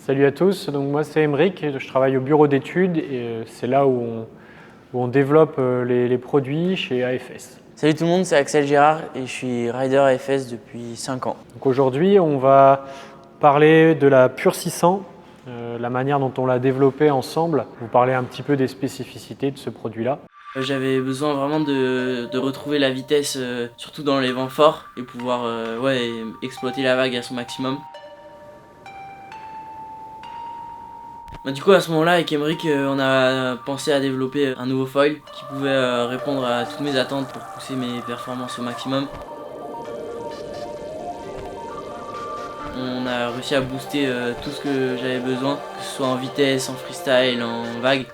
Salut à tous, donc moi c'est Émeric, je travaille au bureau d'études et c'est là où on développe les produits chez AFS. Salut tout le monde, c'est Axel Girard et je suis rider AFS depuis 5 ans. Donc aujourd'hui on va parler de la Pure 600, la manière dont on l'a développée ensemble, vous parler un petit peu des spécificités de ce produit-là. J'avais besoin vraiment de retrouver la vitesse, surtout dans les vents forts, et pouvoir exploiter la vague à son maximum. Du coup à ce moment-là avec Émeric on a pensé à développer un nouveau foil qui pouvait répondre à toutes mes attentes pour pousser mes performances au maximum. On a réussi à booster tout ce que j'avais besoin, que ce soit en vitesse, en freestyle, en vague.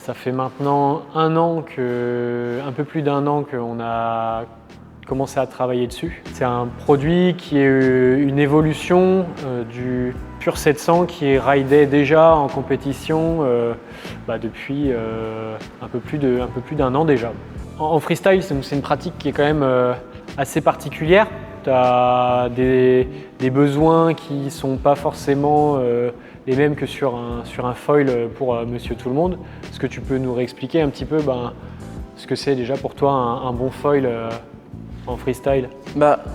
Ça fait maintenant un peu plus d'un an qu'on a commencé à travailler dessus. C'est un produit qui est une évolution du Pure 700 qui est ridé déjà en compétition depuis un peu plus d'un an déjà. En freestyle, c'est une pratique qui est quand même assez particulière. Tu as des besoins qui ne sont pas forcément les mêmes que sur un foil pour Monsieur Tout-le-Monde. Est-ce que tu peux nous réexpliquer un petit peu ce que c'est déjà pour toi un bon foil en freestyle?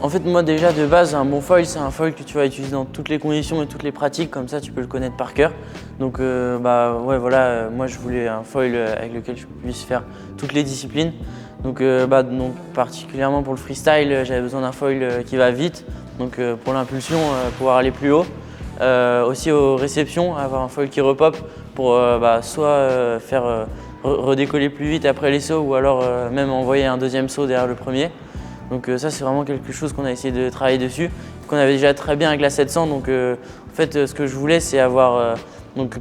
En fait moi déjà de base un bon foil c'est un foil que tu vas utiliser dans toutes les conditions et toutes les pratiques, comme ça tu peux le connaître par cœur. Donc moi je voulais un foil avec lequel je puisse faire toutes les disciplines. Donc particulièrement pour le freestyle j'avais besoin d'un foil qui va vite, donc pour l'impulsion pouvoir aller plus haut. Aussi aux réceptions, avoir un foil qui repop pour soit faire redécoller plus vite après les sauts ou alors même envoyer un deuxième saut derrière le premier. Donc ça c'est vraiment quelque chose qu'on a essayé de travailler dessus, qu'on avait déjà très bien avec la 700. Donc en fait ce que je voulais c'est avoir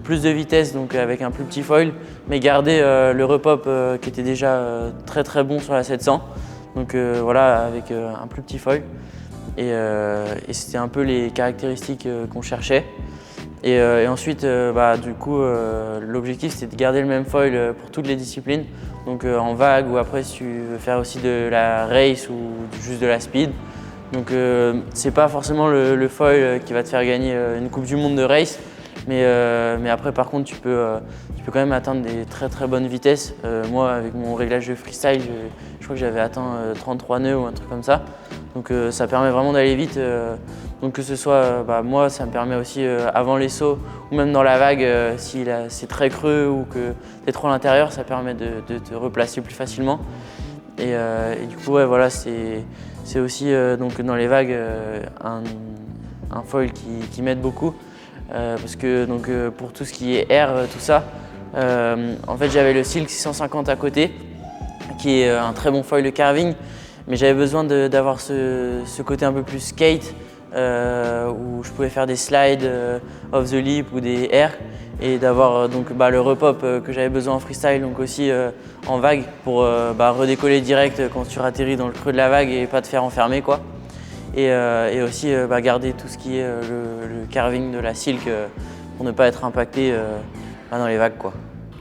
plus de vitesse avec un plus petit foil, mais garder le repop qui était déjà très bon sur la 700. Donc voilà, avec un plus petit foil. Et c'était un peu les caractéristiques qu'on cherchait. Et ensuite, l'objectif c'était de garder le même foil pour toutes les disciplines. Donc en vague ou après si tu veux faire aussi de la race ou juste de la speed. Donc c'est pas forcément le foil qui va te faire gagner une Coupe du Monde de race. Mais après par contre tu peux quand même atteindre des très bonnes vitesses. Moi avec mon réglage de freestyle, je crois que j'avais atteint 33 nœuds ou un truc comme ça. Donc ça permet vraiment d'aller vite. Donc que ce soit, moi ça me permet aussi avant les sauts ou même dans la vague, si c'est très creux ou que tu es trop à l'intérieur, ça permet de te replacer plus facilement. Et du coup voilà, c'est aussi dans les vagues un foil qui m'aide beaucoup. Parce que pour tout ce qui est air, tout ça, en fait j'avais le Silk 650 à côté, qui est un très bon foil de carving, mais j'avais besoin d'avoir ce côté un peu plus skate, où je pouvais faire des slides off the lip ou des airs, et d'avoir le repop que j'avais besoin en freestyle, donc aussi en vague pour redécoller direct quand tu atterris dans le creux de la vague et pas te faire enfermer quoi. Et aussi garder tout ce qui est le carving de la silk pour ne pas être impacté dans les vagues quoi.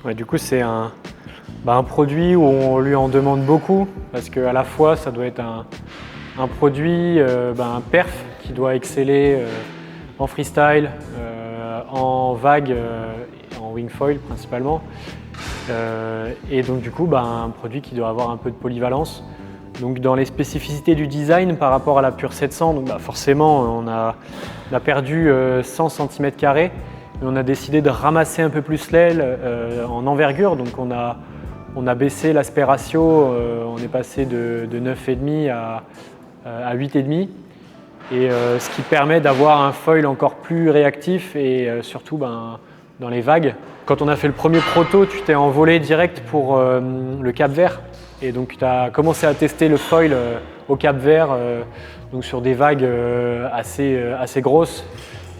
Ouais, du coup c'est un produit où on lui en demande beaucoup parce qu'à la fois ça doit être un produit, un perf qui doit exceller en freestyle, en vague, en wing foil principalement. Et donc du coup un produit qui doit avoir un peu de polyvalence. Donc dans les spécificités du design par rapport à la Pure 700, forcément on a perdu 100 cm², mais on a décidé de ramasser un peu plus l'aile en envergure. Donc on a baissé l'aspect ratio, on est passé de 9,5 à 8,5. Et ce qui permet d'avoir un foil encore plus réactif et surtout dans les vagues. Quand on a fait le premier proto, tu t'es envolé direct pour le Cap-Vert. Et donc tu as commencé à tester le foil au Cap-Vert, donc sur des vagues assez grosses.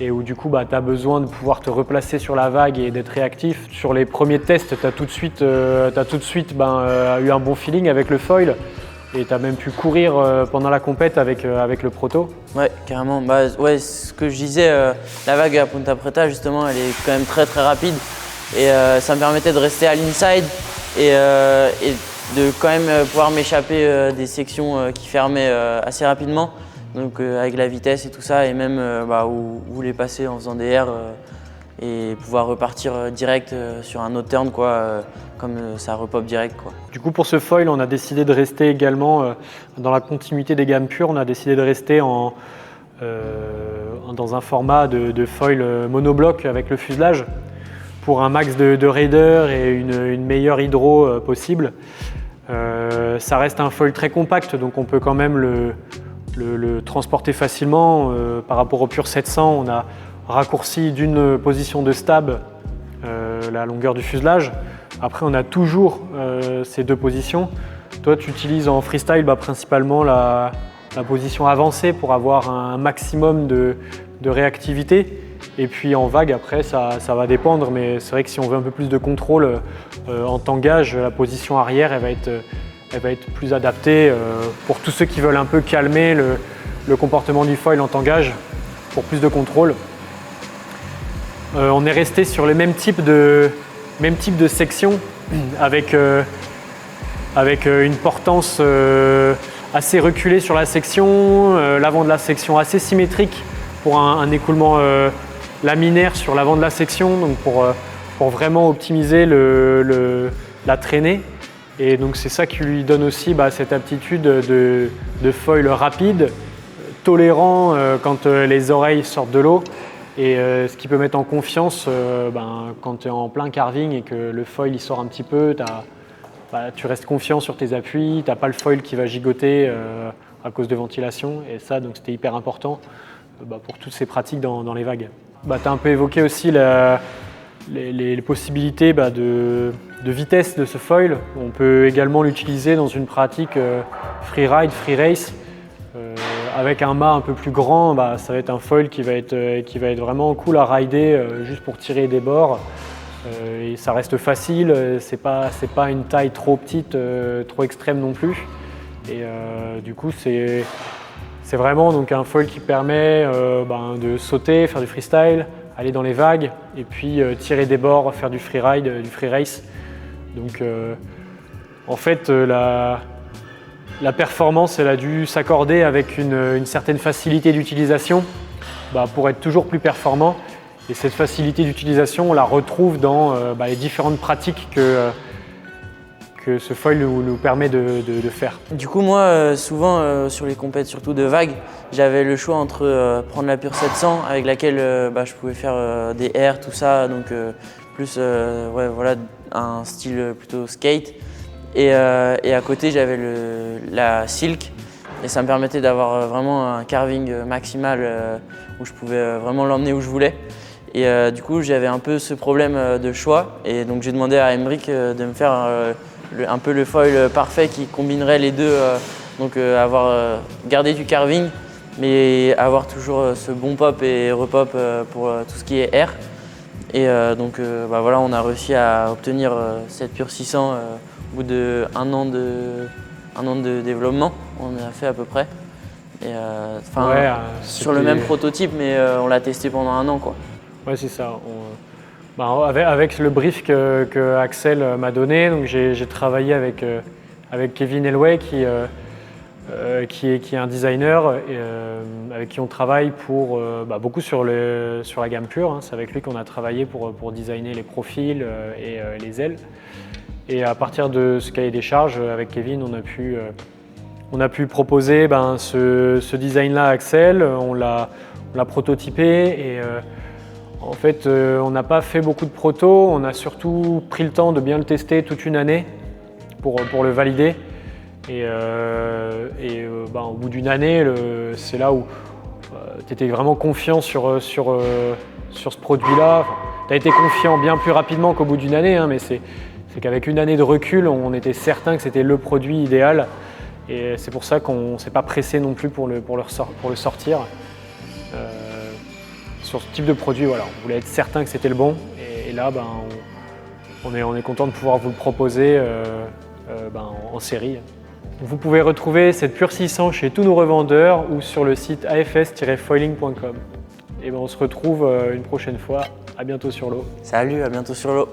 et où du coup tu as besoin de pouvoir te replacer sur la vague et d'être réactif. Sur les premiers tests, tu as tout de suite, eu un bon feeling avec le foil et tu as même pu courir pendant la compète avec le proto. Ouais, carrément. Ouais, ce que je disais, la vague à Punta Preta, justement, elle est quand même très très rapide et ça me permettait de rester à l'inside et de quand même pouvoir m'échapper des sections qui fermaient assez rapidement. Donc avec la vitesse et tout ça, et même où les passer en faisant des airs et pouvoir repartir direct sur un autre turn, comme ça repop direct, quoi. Du coup, pour ce foil, on a décidé de rester également dans la continuité des gammes pures. On a décidé de rester dans un format de foil monobloc avec le fuselage pour un max de raider et une meilleure hydro possible. Ça reste un foil très compact, donc on peut quand même le transporter facilement. Par rapport au Pure 700, on a raccourci d'une position de stab la longueur du fuselage. Après, on a toujours ces deux positions. Toi, tu utilises en freestyle principalement la position avancée pour avoir un maximum de réactivité. Et puis en vague, après, ça va dépendre. Mais c'est vrai que si on veut un peu plus de contrôle en tangage, la position arrière, elle va être plus adaptée pour tous ceux qui veulent un peu calmer le comportement du foil en tangage pour plus de contrôle. On est resté sur le même type de section avec une portance assez reculée sur la section, l'avant de la section assez symétrique pour un écoulement laminaire sur l'avant de la section, donc pour vraiment optimiser la traînée. Et donc c'est ça qui lui donne aussi cette aptitude de foil rapide, tolérant quand les oreilles sortent de l'eau. Et ce qui peut mettre en confiance quand tu es en plein carving et que le foil il sort un petit peu, tu restes confiant sur tes appuis, tu n'as pas le foil qui va gigoter à cause de ventilation. Et ça, donc c'était hyper important pour toutes ces pratiques dans les vagues. Tu as un peu évoqué aussi les possibilités de vitesse de ce foil. On peut également l'utiliser dans une pratique freeride, free race. Avec un mât un peu plus grand, ça va être un foil qui va être vraiment cool à rider juste pour tirer des bords. Et ça reste facile, c'est pas une taille trop petite, trop extrême non plus. Et du coup, c'est vraiment donc un foil qui permet de sauter, faire du freestyle, aller dans les vagues et puis tirer des bords, faire du freeride, du free race. Donc en fait, la performance, elle a dû s'accorder avec une certaine facilité d'utilisation pour être toujours plus performant. Et cette facilité d'utilisation, on la retrouve dans les différentes pratiques que ce foil nous permet de faire. Du coup, moi, souvent sur les compètes, surtout de vagues, j'avais le choix entre prendre la Pure 700 avec laquelle je pouvais faire des airs, tout ça, donc plus un style plutôt skate. Et à côté, j'avais la Silk et ça me permettait d'avoir vraiment un carving maximal où je pouvais vraiment l'emmener où je voulais. Et du coup, j'avais un peu ce problème de choix et donc j'ai demandé à Emric de me faire un peu le foil parfait qui combinerait les deux, donc garder du carving mais avoir toujours ce bon pop et repop pour tout ce qui est air. Et on a réussi à obtenir cette Pure 600 au bout d'un an de développement, on a fait à peu près. Et, sur le même prototype, mais on l'a testé pendant un an, quoi. Ouais, c'est ça. Avec le brief que Axel m'a donné, donc j'ai travaillé avec Kevin Elway qui est un designer avec qui on travaille beaucoup sur la gamme pure. C'est avec lui qu'on a travaillé pour designer les profils et les ailes. Et à partir de ce cahier des charges, avec Kevin, on a pu proposer ce design-là à Axel. On l'a prototypé et en fait, on n'a pas fait beaucoup de protos. On a surtout pris le temps de bien le tester toute une année pour le valider. Et au bout d'une année, c'est là où tu étais vraiment confiant sur ce produit-là. Tu as été confiant bien plus rapidement qu'au bout d'une année, mais c'est qu'avec une année de recul, on était certain que c'était le produit idéal. Et c'est pour ça qu'on ne s'est pas pressé non plus pour le sortir. sur ce type de produit, voilà, on voulait être certain que c'était le bon. Et là, ben, on est content de pouvoir vous le proposer en série. Vous pouvez retrouver cette Pure 600 chez tous nos revendeurs ou sur le site afs-foiling.com. Et ben, on se retrouve une prochaine fois. À bientôt sur l'eau. Salut, à bientôt sur l'eau.